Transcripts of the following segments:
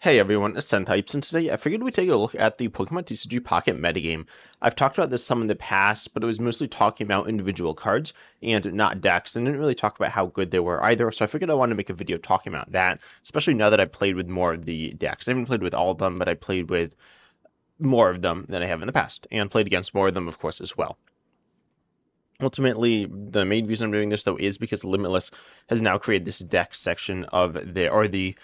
Hey everyone, it's Types, and today I figured we'd take a look at the Pokemon TCG Pocket metagame. I've talked about this some in the past, but it was mostly talking about individual cards and not decks, and didn't really talk about how good they were either, so I figured I wanted to make a video talking about that, especially now that I've played with more of the decks. I haven't played with all of them, but I played with more of them than I have in the past, and played against more of them, of course, as well. Ultimately, the main reason I'm doing this, though, is because Limitless has now created this deck section of their, or the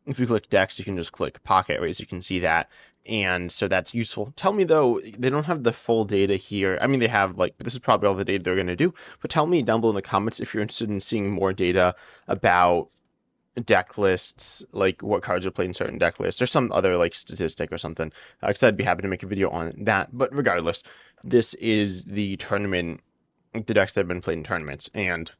if you click Dex, you can just click Pocket, right? So you can see that. And so that's useful. Tell me, though, they don't have the full data here. I mean, they have, like, this is probably all the data they're going to do. But tell me down below in the comments if you're interested in seeing more data about deck lists, like what cards are played in certain deck lists, or some other, like, statistic or something. Because I'd be happy to make a video on that. But regardless, this is the tournament, the decks that have been played in tournaments. And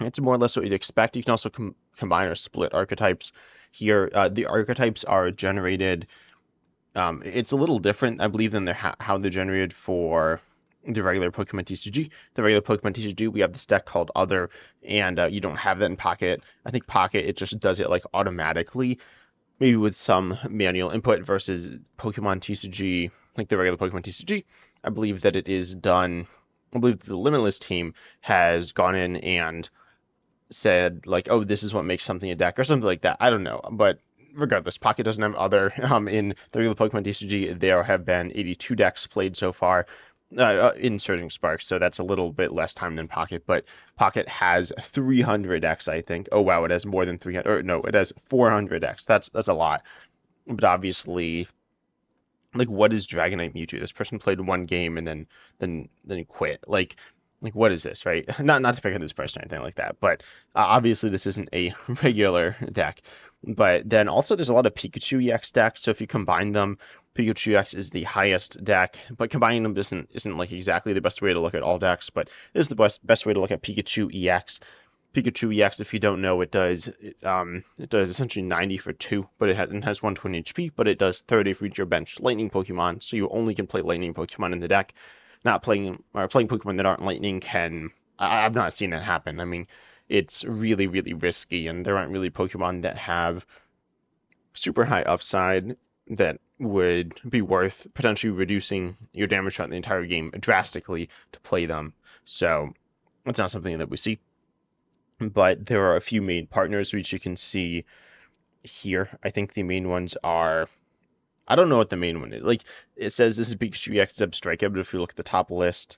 it's more or less what you'd expect. You can also combine or split archetypes here. The archetypes are generated. It's a little different, I believe, than how they're generated for the regular Pokemon TCG. The regular Pokemon TCG, we have this deck called Other, and you don't have that in Pocket. I think Pocket, it just does it like automatically, maybe with some manual input, versus Pokemon TCG, like the regular Pokemon TCG. I believe that it is done. I believe the Limitless team has gone in and said like, oh, this is what makes something a deck or something like that. I don't know, but regardless, Pocket doesn't have Other. In the regular Pokemon TCG, there have been 82 decks played so far in Surging Sparks, so that's a little bit less time than Pocket. But Pocket has 300 decks, I think. Oh wow, it has more than 300. Or no, it has 400 decks. That's a lot. But obviously, like, what is Dragonite Mewtwo? This person played one game and then quit. Like what is this, right? Not to pick on this person or anything like that, but obviously this isn't a regular deck. But then also there's a lot of Pikachu EX decks, so if you combine them, Pikachu EX is the highest deck, but combining them isn't like exactly the best way to look at all decks, but it is the best way to look at Pikachu EX. Pikachu EX, if you don't know, it does essentially 90 for 2, but it has 120 HP, but it does 30 for each your bench Lightning Pokemon, so you only can play Lightning Pokemon in the deck. Not playing or playing Pokemon that aren't Lightning I've not seen that happen. I mean, it's really, really risky, and there aren't really Pokemon that have super high upside that would be worth potentially reducing your damage shot in the entire game drastically to play them. So it's not something that we see. But there are a few main partners which you can see here. I think the main ones are, I don't know what the main one is. Like, it says this is Pikachu EX Zebstrika, but if you look at the top list,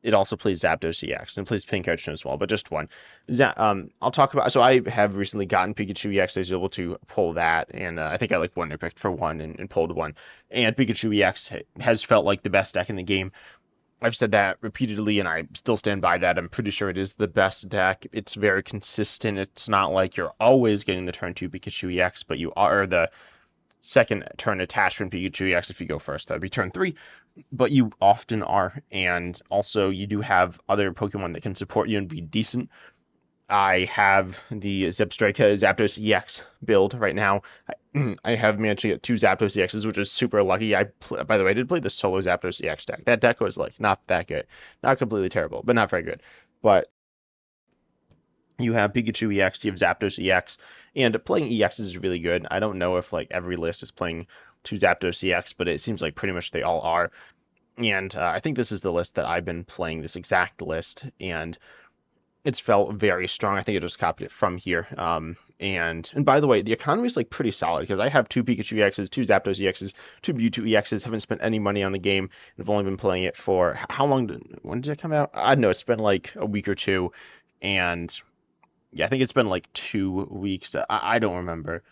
it also plays Zapdos EX and plays Pikachu as well, but just one. I'll talk about. So I have recently gotten Pikachu EX. I was able to pull that, and I think I like Wonder picked for one and pulled one. And Pikachu EX has felt like the best deck in the game. I've said that repeatedly, and I still stand by that. I'm pretty sure it is the best deck. It's very consistent. It's not like you're always getting the turn 2 Pikachu EX, but you are the second turn attached from Pikachu EX if you go first. That'd be turn 3, but you often are. And also, you do have other Pokemon that can support you and be decent. I have the Zebstrika Zapdos EX build right now. I have managed to get 2 Zapdos EXs, which is super lucky. By the way, I did play the solo Zapdos EX deck. That deck was like not that good, not completely terrible, but not very good. But you have Pikachu EX, you have Zapdos EX, and playing EX is really good. I don't know if like every list is playing 2 Zapdos EX, but it seems like pretty much they all are. And I think this is the list that I've been playing, this exact list, and it's felt very strong. I think I just copied it from here. And by the way, the economy is like pretty solid because I have 2 Pikachu EXs, 2 Zapdos EXs, 2 Mewtwo EXs. Haven't spent any money on the game. I've only been playing it for how long? When did it come out? I don't know. It's been like a week or two, and yeah, I think it's been like 2 weeks. I don't remember.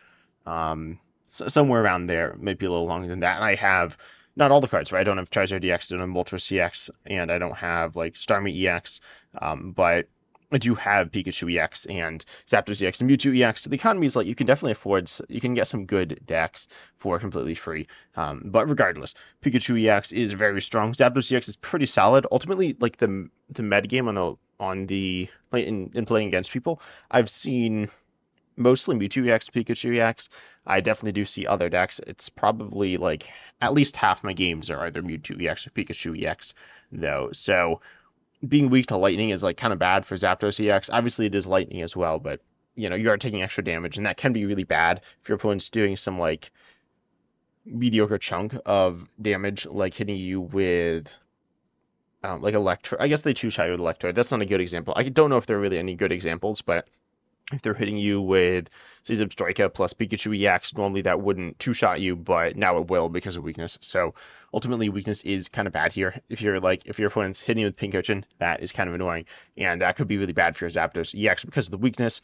Somewhere around there, maybe a little longer than that. And I have not all the cards, right? I don't have Charizard EX, I don't have Moltres EX, and I don't have like Starmie EX. But I do have Pikachu EX and Zapdos EX and Mewtwo EX. So the economy is like you can definitely afford. You can get some good decks for completely free. But regardless, Pikachu EX is very strong. Zapdos EX is pretty solid. Ultimately, like the metagame on the in playing against people, I've seen mostly Mewtwo EX, Pikachu EX. I definitely do see other decks. It's probably like at least half my games are either Mewtwo EX or Pikachu EX, though. So being weak to lightning is like kind of bad for Zapdos EX. Obviously, it is lightning as well, but you are taking extra damage, and that can be really bad if your opponent's doing some like mediocre chunk of damage, like hitting you with like Electro. I guess they choose shy with Electrode. That's not a good example. I don't know if there are really any good examples, but if they're hitting you with say Zebstrika plus Pikachu EX, normally that wouldn't two-shot you, but now it will because of weakness. So ultimately, weakness is kind of bad here. If your opponent's hitting you with Pinkochin, that is kind of annoying, and that could be really bad for your Zapdos EX because of the weakness.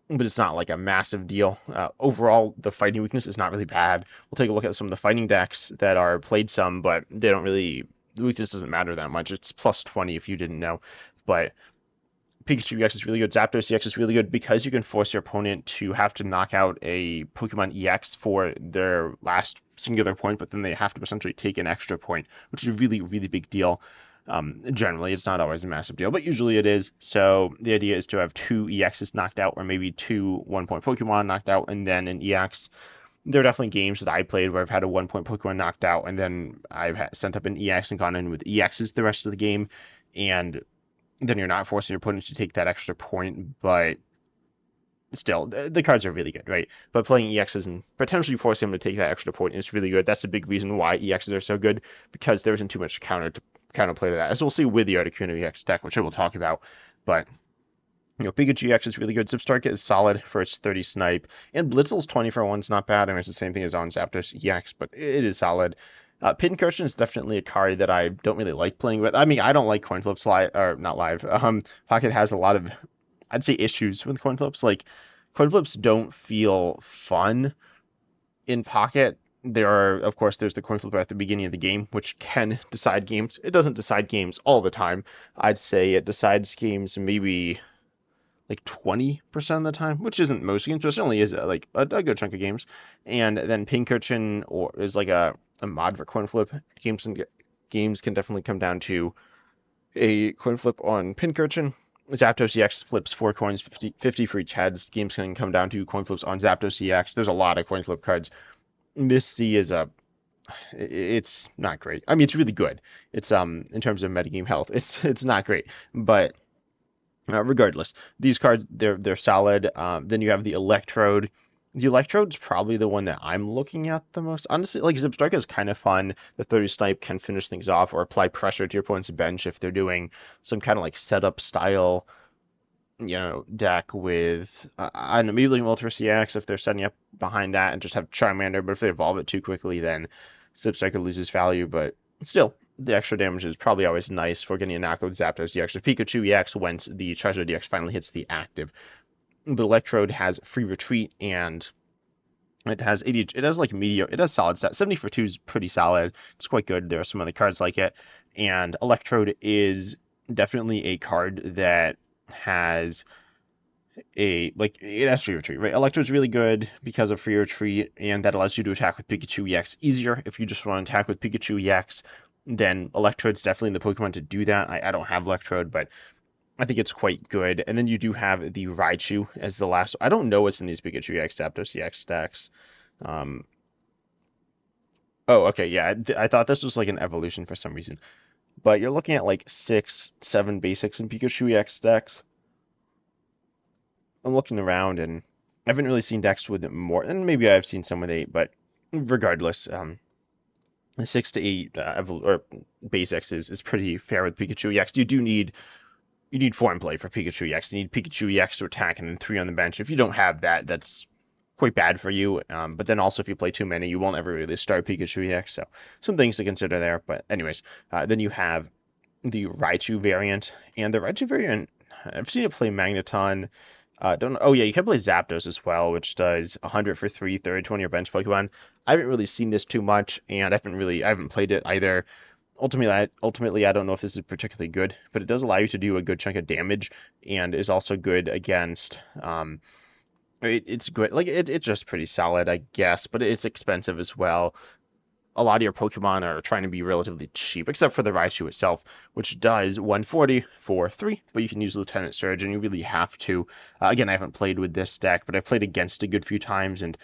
But it's not like a massive deal. Overall, the fighting weakness is not really bad. We'll take a look at some of the fighting decks that are played some, but they don't really. The weakness doesn't matter that much. It's plus 20 if you didn't know, but Pikachu EX is really good. Zapdos EX is really good because you can force your opponent to have to knock out a Pokemon EX for their last singular point, but then they have to essentially take an extra point, which is a really, really big deal. Generally, it's not always a massive deal, but usually it is. So the idea is to have 2 EXs knocked out, or maybe 2 1-point Pokemon knocked out, and then an EX. There are definitely games that I played where I've had a 1-point Pokemon knocked out, and then I've sent up an EX and gone in with EXs the rest of the game, and then you're not forcing your opponent to take that extra point, but still, the cards are really good, right? But playing EXs and potentially forcing them to take that extra point is really good. That's a big reason why EXs are so good, because there isn't too much counterplay to that, as we'll see with the Articuno EX deck, which I will talk about. But Pikachu EX is really good. Zebstrika is solid for its 30 snipe, and Blitzel's 20 for 1's not bad. I mean, it's the same thing as on Zapdos EX, but it is solid. Pincushion is definitely a card that I don't really like playing with. I mean, I don't like coin flips live, or not live. Pocket has a lot of, I'd say, issues with coin flips. Like, coin flips don't feel fun in Pocket. Of course, there's the coin flip at the beginning of the game, which can decide games. It doesn't decide games all the time. I'd say it decides games maybe like 20% of the time, which isn't most games, but it certainly is like a good chunk of games. And then Pincushion is like a mod for coin flip. Games can definitely come down to a coin flip on Pincushion. Zapdos EX flips 4 coins, 50 for each heads. Games can come down to coin flips on Zapdos EX. There's a lot of coin flip cards. Misty it's not great. I mean, it's really good. It's in terms of metagame health, it's not great, but regardless, these cards they're solid. Then you have the Electrode. The Electrode's probably the one that I'm looking at the most. Honestly, like Zebstrika is kind of fun. The 30 snipe can finish things off or apply pressure to your opponent's bench if they're doing some kind of like setup style, deck with I don't know, maybe like Moltres CX if they're setting up behind that and just have Charmander. But if they evolve it too quickly, then Zebstrika loses value. But still, the extra damage is probably always nice for getting a knockout with Zapdos EX or Pikachu EX once the Charizard EX finally hits the active. But Electrode has free retreat, and it has 80. It has like it has solid stats. 70 for 2 is pretty solid. It's quite good. There are some other cards like it, and Electrode is definitely a card that has it has free retreat, right? Electrode's really good because of free retreat, and that allows you to attack with Pikachu EX easier. If you just want to attack with Pikachu EX, then Electrode's definitely the Pokemon to do that. I don't have Electrode, but I think it's quite good. And then you do have the Raichu as the last. I don't know what's in these Pikachu EX Zapdos EX stacks. Oh, okay, yeah. I thought this was like an evolution for some reason. But you're looking at like 6, 7 basics in Pikachu EX stacks. I'm looking around and I haven't really seen decks with more, and maybe I've seen some with 8, but regardless, 6 to 8 basics is pretty fair with Pikachu EX. You need 4 in play for Pikachu EX. You need Pikachu EX to attack and then 3 on the bench. If you don't have that, that's quite bad for you. But then also if you play too many, you won't ever really start Pikachu EX. So some things to consider there. But anyways, then you have the Raichu variant. And the Raichu variant, I've seen it play Magneton. Don't know. Oh yeah, you can play Zapdos as well, which does 100 for 3, 30 to your bench Pokemon. I haven't really seen this too much, and I haven't played it either. Ultimately, I don't know if this is particularly good, but it does allow you to do a good chunk of damage, and is also good against. It's good. Like it's just pretty solid, I guess, but it's expensive as well. A lot of your Pokemon are trying to be relatively cheap, except for the Raichu itself, which does 140 for 3, but you can use Lieutenant Surge, and you really have to. Again, I haven't played with this deck, but I played against a good few times, and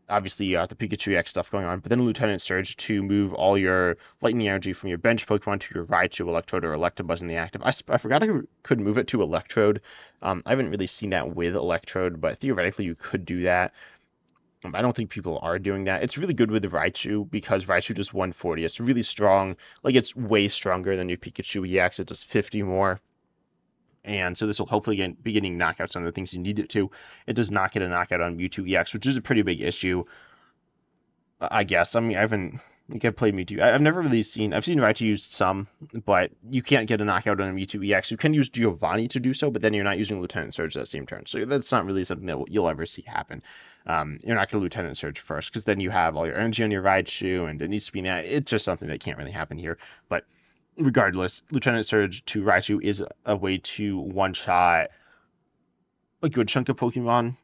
obviously you got the Pikachu EX stuff going on, but then Lieutenant Surge to move all your lightning energy from your bench Pokemon to your Raichu, Electrode, or Electabuzz in the active. I forgot I could move it to Electrode. I haven't really seen that with Electrode, but theoretically you could do that. I don't think people are doing that. It's really good with the Raichu because Raichu does 140. It's really strong. Like, it's way stronger than your Pikachu EX. It does 50 more. And so this will hopefully be getting knockouts on the things you need it to. It does not get a knockout on Mewtwo EX, which is a pretty big issue, I guess. I mean, I haven't played Mewtwo. I've never really seen. I've seen Raichu used some, but you can't get a knockout on a Mewtwo EX. You can use Giovanni to do so, but then you're not using Lieutenant Surge that same turn. So that's not really something that you'll ever see happen. You're not going to Lieutenant Surge first, because then you have all your energy on your Raichu, and it needs to be that. It's just something that can't really happen here. But regardless, Lieutenant Surge to Raichu is a way to one-shot a good chunk of Pokemon.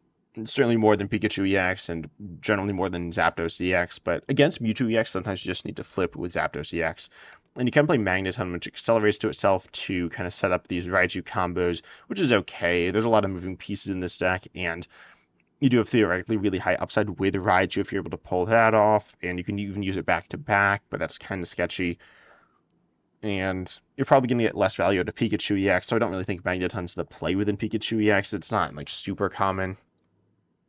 Certainly more than Pikachu EX and generally more than Zapdos EX, but against Mewtwo EX, sometimes you just need to flip with Zapdos EX. And you can play Magneton, which accelerates to itself to kind of set up these Raichu combos, which is okay. There's a lot of moving pieces in this deck, and you do have theoretically really high upside with Raichu if you're able to pull that off, and you can even use it back to back, but that's kind of sketchy. And you're probably going to get less value out of Pikachu EX, so I don't really think Magneton's the play within Pikachu EX. It's not like super common.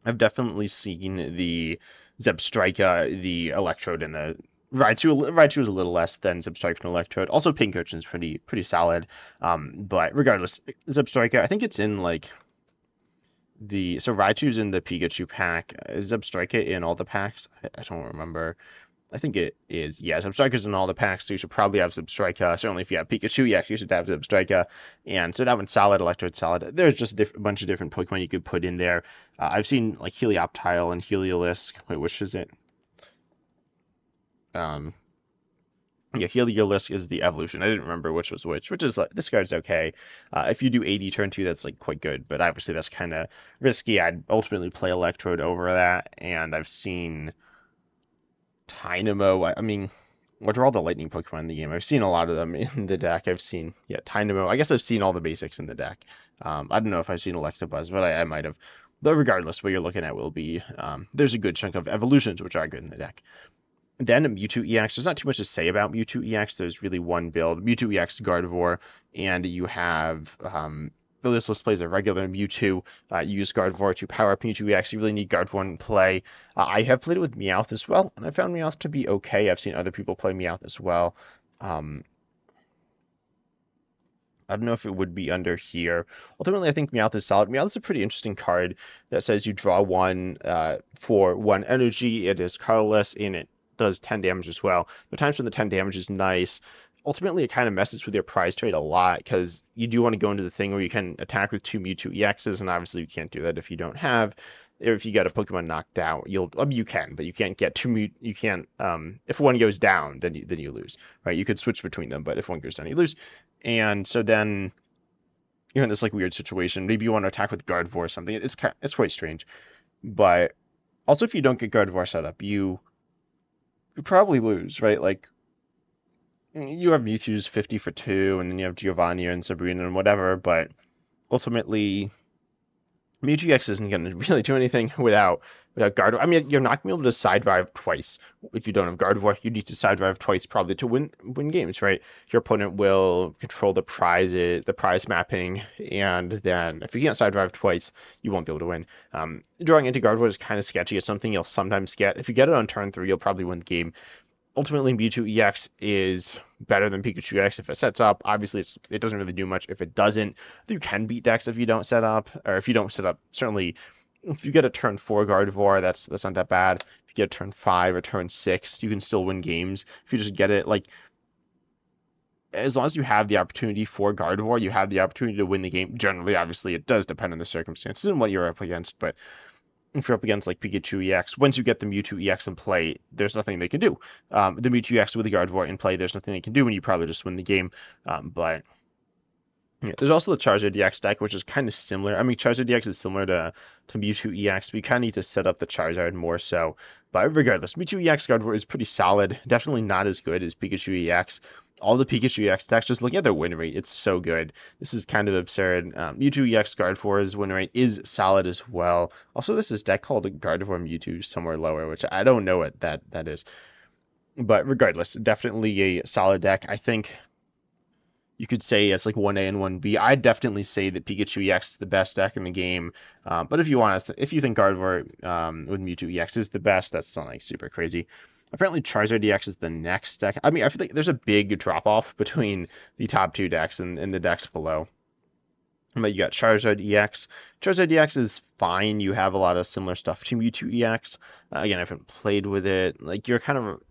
I've definitely seen the Zebstrika, the Electrode, and the Raichu. Raichu is a little less than Zebstrika and Electrode. Also, Pincurchin's pretty solid. But regardless, Zebstrika, I think it's in like so Raichu's in the Pikachu pack. Is Zebstrika in all the packs? I don't remember. I think it is. Yeah, Zebstrika's in all the packs, so you should probably have Zebstrika. Certainly, if you have Pikachu, you should have Zebstrika. And so that one's solid, Electrode's solid. There's just a bunch of different Pokemon you could put in there. I've seen like Helioptile and Heliolisk. Wait, which is it? Yeah, Heliolisk is the evolution. I didn't remember which was which is like, this card's okay. If you do 80 turn 2, that's like quite good, but obviously that's kind of risky. I'd ultimately play Electrode over that, and I've seen Tynamo. I mean, what are all the lightning Pokemon in the game? I've seen a lot of them in the deck. I've seen, Tynamo. I guess I've seen all the basics in the deck. I don't know if I've seen Electabuzz, but I might have. But regardless, what you're looking at will be, there's a good chunk of evolutions, which are good in the deck. Then Mewtwo EX, there's not too much to say about Mewtwo EX. There's really one build, Mewtwo EX Gardevoir, and you have, this list plays a regular Mewtwo. You use Gardevoir to power up Mewtwo EX. You really need Gardevoir in play. I have played it with Meowth as well, and I found Meowth to be okay. I've seen other people play Meowth as well. I don't know if it would be under here. Ultimately, I think Meowth is solid. Meowth is a pretty interesting card that says you draw one for 1 energy. It is colorless, and it does 10 damage as well. The times when the 10 damage is nice. Ultimately, it kind of messes with your prize trade a lot because you do want to go into the thing where you can attack with 2 Mewtwo EXs, and obviously you can't do that if you don't have. If you get a Pokemon knocked out, you can, but you can't get 2 you can't. If one goes down, then you lose, right? You could switch between them, but if one goes down, you lose. And so then you're in this like weird situation. Maybe you want to attack with Gardevoir or something. It's quite strange, but also if you don't get Gardevoir set up, you probably lose, right? Like, you have Mewtwo's 50 for 2, and then you have Giovanni and Sabrina and whatever, but ultimately, Mewtwo EX isn't going to really do anything without Gardevoir. I mean, you're not going to be able to side drive twice. If you don't have Gardevoir, you need to side drive twice probably to win games, right? Your opponent will control the prize mapping, and then if you can't side drive twice, you won't be able to win. Drawing into Gardevoir is kind of sketchy. It's something you'll sometimes get. If you get it on turn 3, you'll probably win the game. Ultimately, Mewtwo EX is better than Pikachu EX if it sets up. Obviously, it doesn't really do much if it doesn't. You can beat decks if you don't set up, or if you don't set up. Certainly, if you get a turn 4 Gardevoir, that's not that bad. If you get a turn 5 or turn 6, you can still win games. If you just get it, like, as long as you have the opportunity for Gardevoir, you have the opportunity to win the game. Generally, obviously, it does depend on the circumstances and what you're up against, but if you're up against like Pikachu EX, once you get the Mewtwo EX in play, there's nothing they can do. The Mewtwo EX with the Gardevoir in play, there's nothing they can do, and you probably just win the game. But yeah, there's also the Charizard EX deck, which is kind of similar. I mean, Charizard EX is similar to Mewtwo EX, but you kind of need to set up the Charizard more so. But regardless, Mewtwo EX Gardevoir is pretty solid. Definitely not as good as Pikachu EX. all the Pikachu EX decks, just looking at their win rate, it's so good. This is kind of absurd. Mewtwo EX Gardevoir's win rate is solid as well. Also, this is deck called Gardevoir Mewtwo somewhere lower, which I don't know what that is. But regardless, definitely a solid deck. I think you could say it's like 1A and 1B. I'd definitely say that Pikachu EX is the best deck in the game. But if if you think Gardevoir with Mewtwo EX is the best, that's not like super crazy. Apparently Charizard EX is the next deck. I mean, I feel like there's a big drop off between the top two decks and the decks below. But you got Charizard EX. Charizard EX is fine. You have a lot of similar stuff to Mewtwo EX. Again, I haven't played with it. Like you're kind of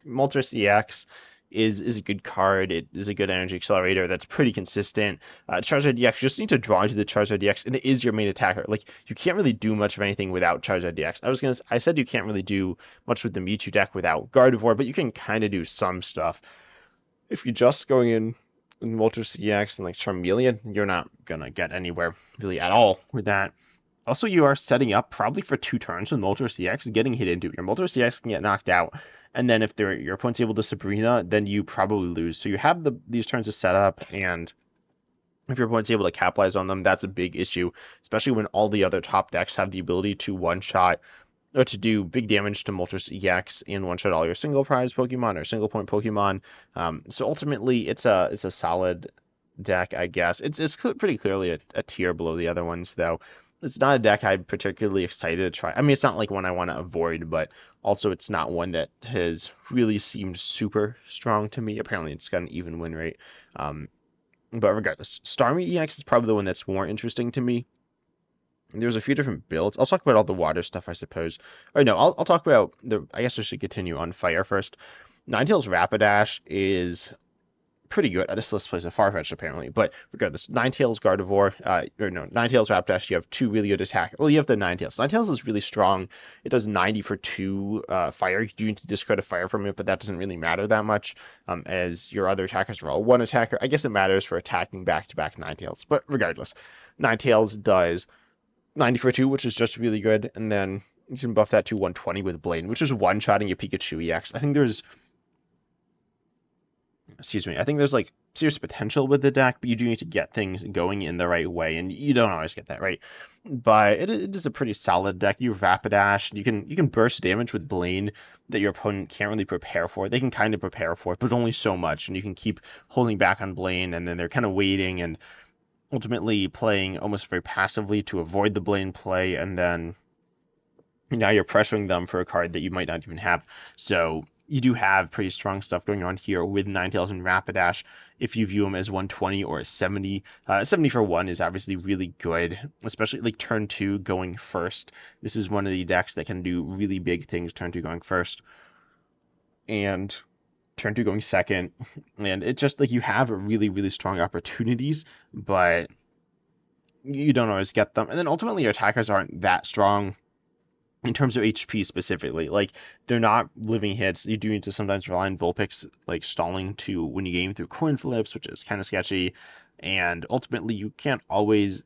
Moltres EX is a good card. It is a good energy accelerator that's pretty consistent. Charizard DX, you just need to draw into the Charizard DX, and it is your main attacker. Like you can't really do much of anything without Charizard DX. I said you can't really do much with the Mewtwo deck without Gardevoir, but you can kind of do some stuff. If you're just going in Moltres EX and like Charmeleon, you're not gonna get anywhere really at all with that. Also, you are setting up probably for 2 turns with Moltres EX, getting hit into. Your Moltres EX can get knocked out, and then if your opponent's able to Sabrina, then you probably lose. So you have these turns to set up, and if your opponent's able to capitalize on them, that's a big issue, especially when all the other top decks have the ability to one-shot or to do big damage to Moltres EX and one-shot all your single prize Pokemon or single point Pokemon. So ultimately, it's a solid deck, I guess. It's pretty clearly a tier below the other ones, though. It's not a deck I'm particularly excited to try. I mean, it's not like one I want to avoid, but also it's not one that has really seemed super strong to me. Apparently, it's got an even win rate. But regardless, Starmie EX is probably the one that's more interesting to me. There's a few different builds. I'll talk about all the water stuff, I suppose. Or no, I'll talk about I guess I should continue on fire first. Ninetales Rapidash is pretty good. This list plays a Farfetch'd apparently, but regardless, Ninetales Gardevoir, Ninetales Rapidash, you have 2 really good attack. Well, you have the Ninetales. Ninetales is really strong. It does 90 for 2 fire. You do need to discard a fire from it, but that doesn't really matter that much, as your other attackers are all 1 attacker. I guess it matters for attacking back-to-back Ninetales, but regardless, Ninetales does 90 for 2, which is just really good, and then you can buff that to 120 with Blaine, which is one-shotting your Pikachu EX. I think there's like serious potential with the deck, but you do need to get things going in the right way, and you don't always get that right. But it is a pretty solid deck. You Rapidash, you can burst damage with Blaine that your opponent can't really prepare for. They can kind of prepare for it, but only so much, and you can keep holding back on Blaine, and then they're kind of waiting and ultimately playing almost very passively to avoid the Blaine play, and then now you're pressuring them for a card that you might not even have. So you do have pretty strong stuff going on here with Ninetales and Rapidash if you view them as 120 or 70. 70 for 1 is obviously really good, especially like turn 2 going first. This is one of the decks that can do really big things turn 2 going first and turn 2 going second. And it's just like you have really, really strong opportunities, but you don't always get them. And then ultimately your attackers aren't that strong in terms of HP specifically. Like they're not living hits. You do need to sometimes rely on Vulpix like stalling to win your game through coin flips, which is kind of sketchy. And ultimately you can't always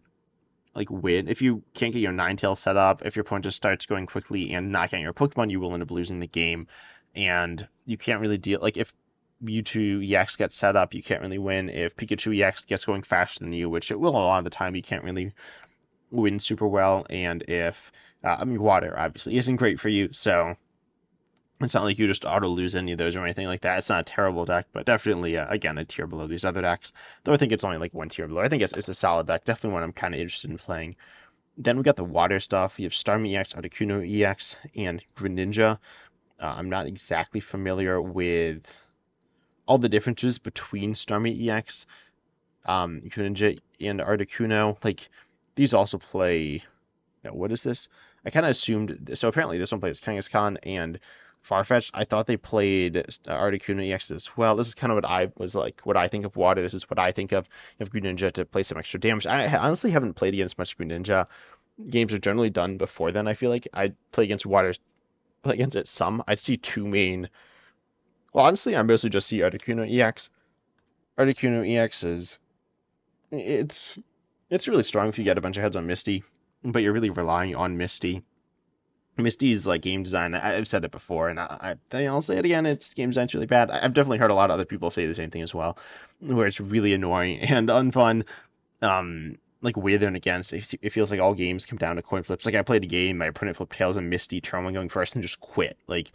like win if you can't get your Ninetales set up. If your opponent just starts going quickly and not getting your Pokemon, you will end up losing the game. And you can't really deal like if Mewtwo EX gets set up, you can't really win. If Pikachu EX gets going faster than you, which it will a lot of the time, you can't really win super well. And if water obviously isn't great for you, so it's not like you just auto lose any of those or anything like that. It's not a terrible deck, but definitely, again, a tier below these other decks. Though I think it's only like 1 tier below. I think it's a solid deck. Definitely one I'm kind of interested in playing. Then we got the water stuff. You have Starmie EX, Articuno EX, and Greninja. I'm not exactly familiar with all the differences between Starmie EX, Greninja, and Articuno. Like, these also play... Now, what is this? I kind of assumed... So apparently this one plays Kangaskhan and Farfetch'd. I thought they played Articuno EX as well. This is kind of what I was like, what I think of water. This is what I think of Greninja to play some extra damage. I honestly haven't played against much Greninja. Games are generally done before then, I feel like. I play against water, play against it some. I'd see 2 main... Well, honestly, I mostly just see Articuno EX. Articuno EX is... It's really strong if you get a bunch of heads on Misty, but you're really relying on Misty Misty's like game design. I've said it before, and I'll say it again. Its game design's really bad. I've definitely heard a lot of other people say the same thing as well, where it's really annoying and unfun. Like with and against, it feels like all games come down to coin flips. Like I played a game, my opponent flipped tails and Misty, Charmin going first, and just quit. Like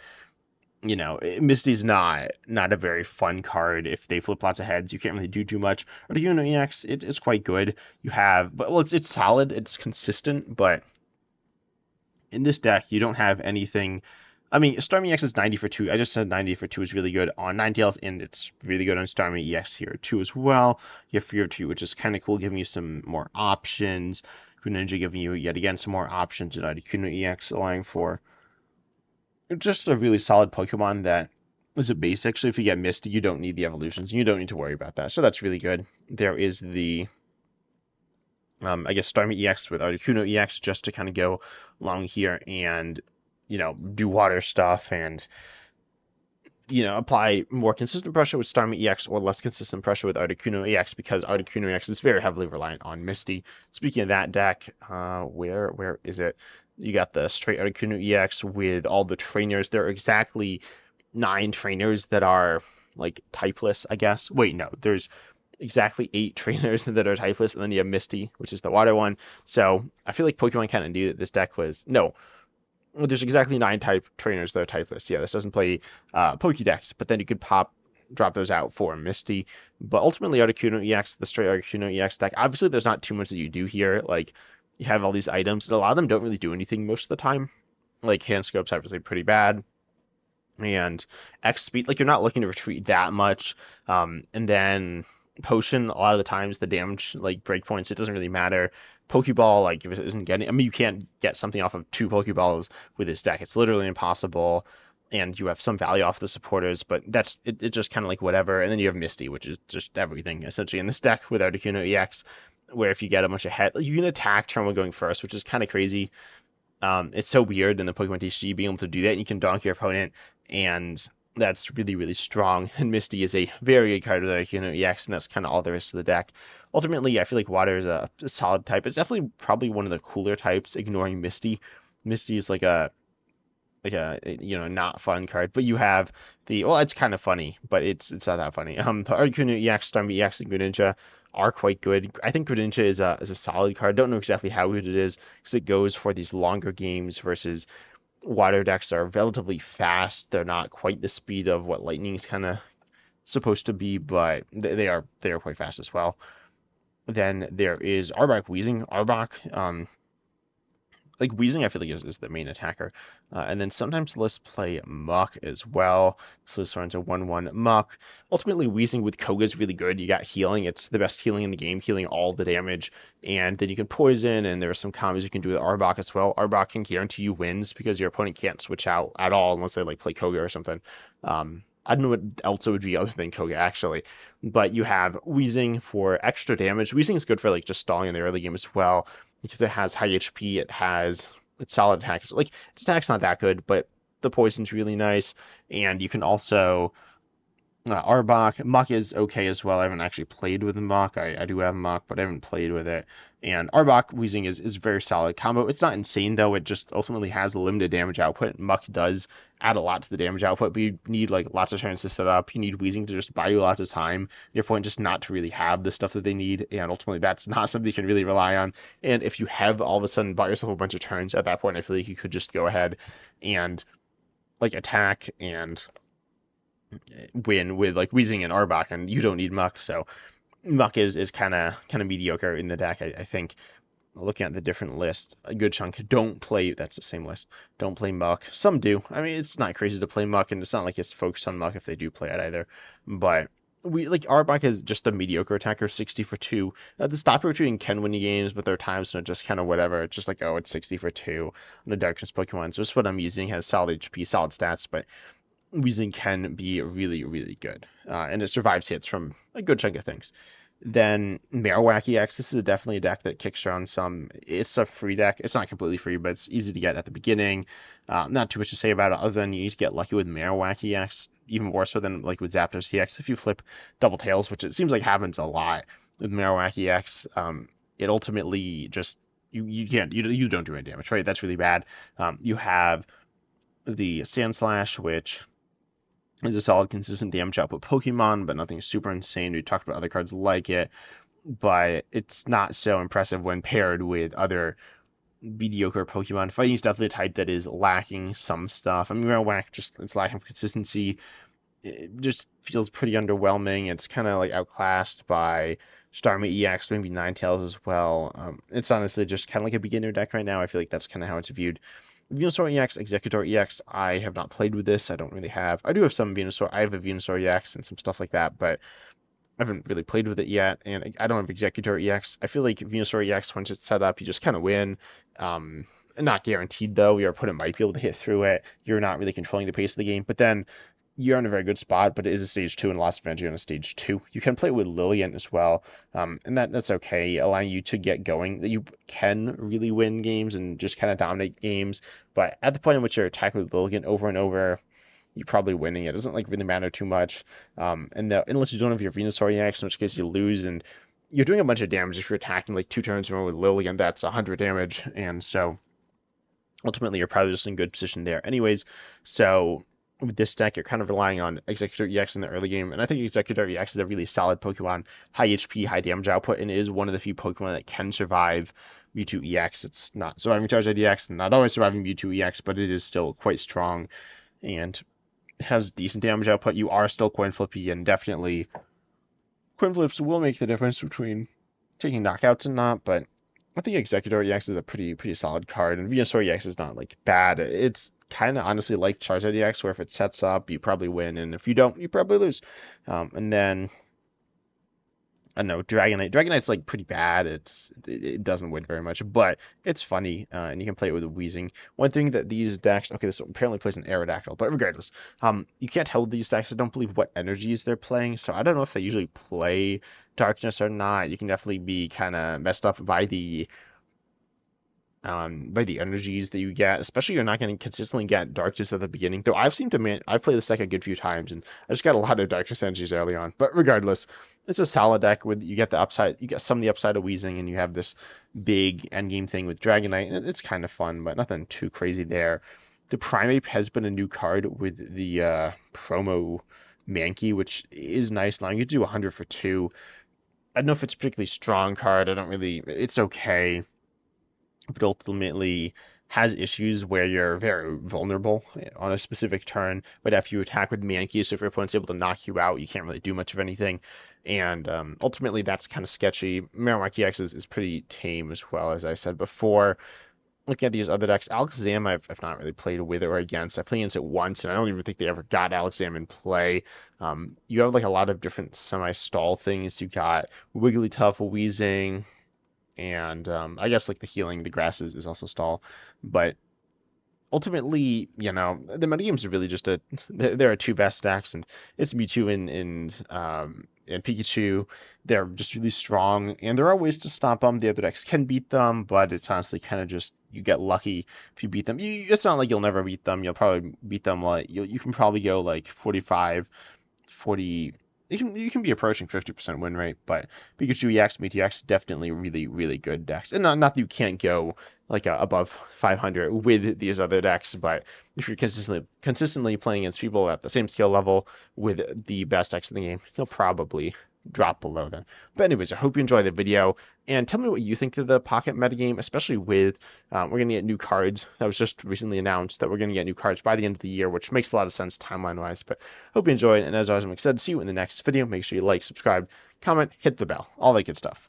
Misty's not a very fun card. If they flip lots of heads, you can't really do too much. Articuno EX, it's quite good. You have, but well, it's solid, it's consistent, but in this deck, you don't have anything. I mean, Starmie EX is 90 for 2. I just said 90 for 2 is really good on Ninetales, and it's really good on Starmie EX here, too, as well. You have Fear of 2, which is kind of cool, giving you some more options. Greninja giving you, yet again, some more options, and Articuno EX allowing for just a really solid Pokemon that is a base. Actually, if you get Misty, you don't need the evolutions. You don't need to worry about that, so that's really good. There is the I guess Starmie EX with Articuno EX just to kind of go along here and, do water stuff and, apply more consistent pressure with Starmie EX or less consistent pressure with Articuno EX because Articuno EX is very heavily reliant on Misty. Speaking of that deck, where is it? You got the straight Articuno EX with all the trainers. There are exactly 9 trainers that are like typeless, I guess. Wait, no, there's exactly 8 trainers that are typeless, and then you have Misty, which is the water one. So I feel like Pokemon kind of knew that this deck was no. Well, there's exactly 9 type trainers that are typeless. Yeah, this doesn't play Pokédex, but then you could drop those out for Misty. But ultimately, Articuno EX, the straight Articuno EX deck. Obviously, there's not too much that you do here. Like you have all these items, and a lot of them don't really do anything most of the time. Like hand scopes, obviously pretty bad. And X speed, like you're not looking to retreat that much. And then potion, a lot of the times the damage, like breakpoints, it doesn't really matter. Pokeball, like if it isn't getting, I mean, you can't get something off of 2 Pokeballs with this deck. It's literally impossible. And you have some value off the supporters, but it's just kind of like whatever. And then you have Misty, which is just everything essentially in this deck with Articuno EX, where if you get a bunch of head, you can attack Charmin going first, which is kind of crazy. It's so weird in the Pokemon TCG being able to do that. And you can donk your opponent, and that's really, really strong. And Misty is a very good card with Articuno EX, and that's kind of all there is to the deck. Ultimately, I feel like Water is a solid type. It's definitely probably one of the cooler types, ignoring Misty. Misty is like a not fun card, but you have it's kind of funny, but it's not that funny. The Articuno EX, Starmie EX, and Greninja are quite good. I think Greninja is a solid card. Don't know exactly how good it is because it goes for these longer games versus water decks are relatively fast. They're not quite the speed of what Lightning's kind of supposed to be, but they are quite fast as well. Then there is Arbok Weezing. Arbok, like Weezing, I feel like is the main attacker. And then sometimes let's play Muck as well. So this runs a 1/1 Muck. Ultimately, Weezing with Koga is really good. You got healing. It's the best healing in the game, healing all the damage. And then you can poison, and there are some combos you can do with Arbok as well. Arbok can guarantee you wins because your opponent can't switch out at all unless they like play Koga or something. I don't know what else it would be other than Koga, actually. But you have Weezing for extra damage. Weezing is good for like just stalling in the early game as well because it has high HP. It's solid attack. Like its attack's not that good, but the poison's really nice. And you can also Arbok. Muck is okay as well. I haven't actually played with Muck. I do have Muck, but I haven't played with it. And Arbok Weezing is very solid combo. It's not insane though. It just ultimately has a limited damage output. Muck does add a lot to the damage output, but you need like lots of turns to set up. You need Weezing to just buy you lots of time. Your point just not to really have the stuff that they need, and ultimately that's not something you can really rely on. And if you have all of a sudden bought yourself a bunch of turns at that point, I feel like you could just go ahead and like attack and win with like Weezing and Arbok, and you don't need Muck, so Muck is kind of mediocre in the deck. I think looking at the different lists, a good chunk don't play. That's the same list. Don't play Muck. Some do. I mean, it's not crazy to play Muck, and it's not like it's focused on Muck if they do play it either. But we like Arbok is just a mediocre attacker, 60 for 2. The stop retreating can win you games, but there are times when it's just kind of whatever. It's just like, oh, it's 60 for 2 on the Darkness Pokemon. So it's what I'm using. It has solid HP, solid stats, but Weezing can be really, really good. And it survives hits from a good chunk of things. Then Marowak EX, this is definitely a deck that kicks around some. It's a free deck. It's not completely free, but it's easy to get at the beginning. Not too much to say about it other than you need to get lucky with Marowak EX, even more so than like with Zapdos EX. If you flip double tails, which it seems like happens a lot with Marowak EX, it ultimately just you can't you don't do any damage, right? That's really bad. You have the Sand Slash, which is a solid, consistent damage output Pokemon, but nothing super insane. We talked about other cards like it, but it's not so impressive when paired with other mediocre Pokemon. Fighting is definitely a type that is lacking some stuff. I mean, Marowak just it's lacking consistency. It just feels pretty underwhelming. It's kind of like outclassed by Starmie EX, maybe Ninetales as well. It's honestly just kind of like a beginner deck right now. I feel like that's kind of how it's viewed. Venusaur EX, Executor EX, I have not played with this. I don't really have. I do have some Venusaur. I have a Venusaur EX and some stuff like that, but I haven't really played with it yet. And I don't have Executor EX. I feel like Venusaur EX, once it's set up, you just kind of win. Not guaranteed, though. Your opponent might be able to hit through it. You're not really controlling the pace of the game. But then you're in a very good spot, but it is a stage 2 and lots of energy on a stage 2. You can play with Lillian as well, and that's okay, allowing you to get going. That you can really win games and just kind of dominate games, but at the point in which you're attacking with Lillian over and over, you're probably winning. It doesn't like really matter too much, unless you don't have your Venusaur EX, in which case you lose, and you're doing a bunch of damage if you're attacking like 2 turns in a row with Lillian. That's 100 damage, and so ultimately you're probably just in good position there. Anyways, so with this deck, you're kind of relying on Executor EX in the early game, and I think Executor EX is a really solid Pokemon, high HP, high damage output, and is one of the few Pokemon that can survive Mewtwo EX. It's not surviving Charizard EX, and not always surviving Mewtwo EX, but it is still quite strong, and has decent damage output. You are still coin flippy, and definitely coin flips will make the difference between taking knockouts and not, but I think Executor EX is a pretty solid card, and Venusaur EX is not like bad. It's kind of honestly like Charizard EX, where if it sets up, you probably win, and if you don't, you probably lose. And then I don't know, Dragonite. Dragonite's like pretty bad. It doesn't win very much, but it's funny, and you can play it with a Weezing. One thing that these decks, okay, this apparently plays an Aerodactyl, but regardless, you can't tell with these decks. I don't believe what energies they're playing, so I don't know if they usually play Darkness or not. You can definitely be kind of messed up by the energies that you get, especially you're not going to consistently get Darkness at the beginning. Though I've played this deck a good few times, and I just got a lot of Darkness energies early on. But regardless, it's a solid deck with you get the upside, you get some of the upside of Weezing, and you have this big endgame thing with Dragonite, and it's kind of fun, but nothing too crazy there. The Primeape has been a new card with the promo Mankey, which is nice, allowing you to do 100 for 2. I don't know if it's a particularly strong card. It's okay, but ultimately has issues where you're very vulnerable on a specific turn. But after you attack with Mankey, so if your opponent's able to knock you out, you can't really do much of anything. And ultimately, that's kind of sketchy. Marowak EX is pretty tame as well, as I said before. Looking at these other decks, Alakazam I've not really played with or against. I played against it once, and I don't even think they ever got Alakazam in play. You have like a lot of different semi-stall things. You got Wigglytuff, Weezing, and I guess like the healing, the grass is also stall. But ultimately, the metagames are really just there are 2 best decks, and it's Mewtwo and Pikachu. They're just really strong, and there are ways to stop them. The other decks can beat them, but it's honestly kind of just you get lucky if you beat them. It's not like you'll never beat them. You'll probably beat them like you can probably go like 45, 40. You can be approaching 50% win rate, but Pikachu EX, Mewtwo EX, definitely really good decks. And not that you can't go like above 500 with these other decks, but if you're consistently playing against people at the same skill level with the best decks in the game, you'll probably drop below them. But anyways, I hope you enjoyed the video, and tell me what you think of the Pocket metagame, especially with we're going to get new cards. That was just recently announced that we're going to get new cards by the end of the year, which makes a lot of sense timeline-wise. But hope you enjoyed, and as always, I'm excited to see you in the next video. Make sure you like, subscribe, comment, hit the bell, all that good stuff.